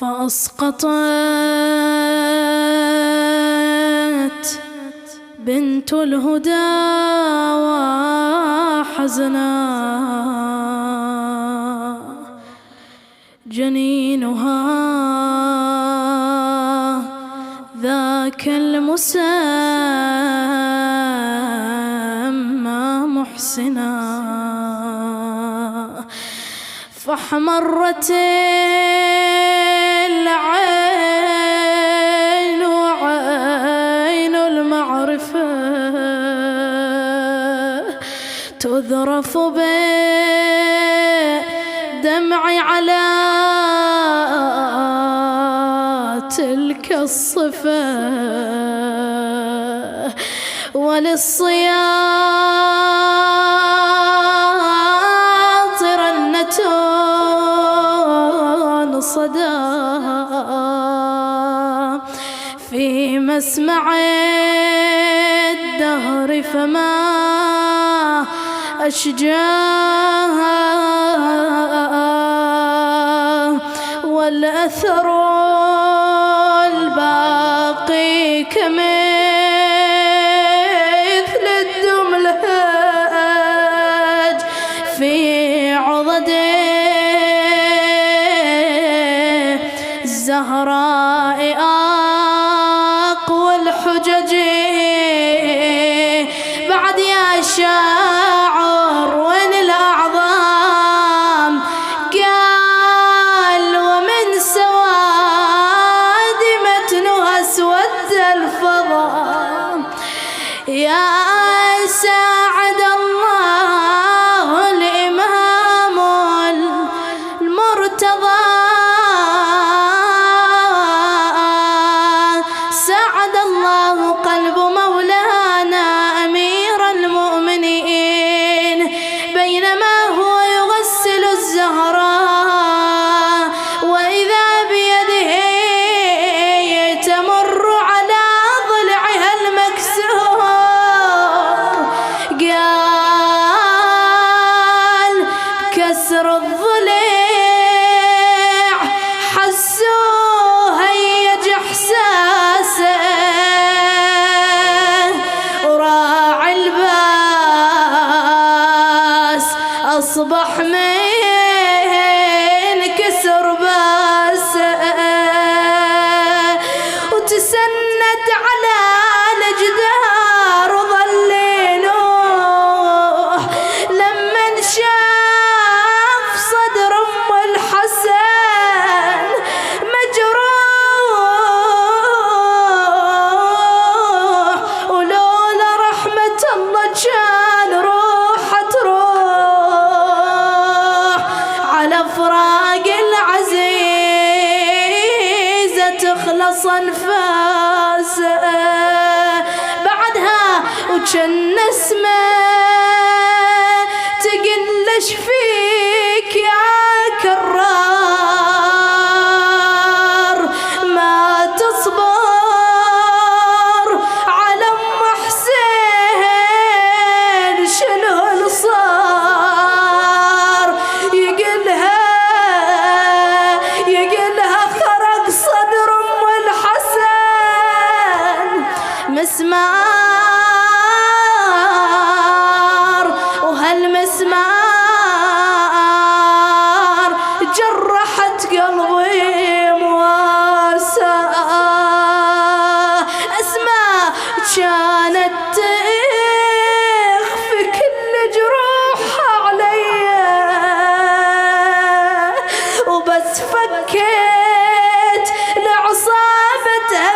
فأسقطت بنت الهدى وحزنا جنينها ذاك المسمى محسنا، فاحمرت العين وعين المعرفة تذرف بالدمع على تلك الصفة، وللصياط رنة صدى في مسمع الدهر، فما أشجاها والأثر الباقي كمثل الدملج في عضد الزهراء أقوى الحجج. بعد يا شاعر وين الأعظام؟ قال ومن سواد متنها اسود الفضاء، يا ساعد الله الإمام المرتضى، ساعد الله قلب مولانا أمير المؤمنين بينما هو يغسل الزهراء، وإذا بيده تمر على ضلعها المكسور. قال كسر الضلع حسوا هيج إحساسه، وراعي الباس أصبح من كسر باسه، وتسند على الجدار وظل ينوح لما شاف صدر أم الحسن مجروح، ولولا رحمة الله كان روحه تروح على فراق العزيزة تخلص أنفاسه. بعدها وكان اسمه تقلش فيك يا كرار، ما تصبر على أم حسين شنو صار. يقلها خرق صدر أم الحسن مسمار، وهالمسمار جرحت قلبي مواساة. أسماء كانت تخفي كل جروحها عليا، وبس فكيت لعصابتها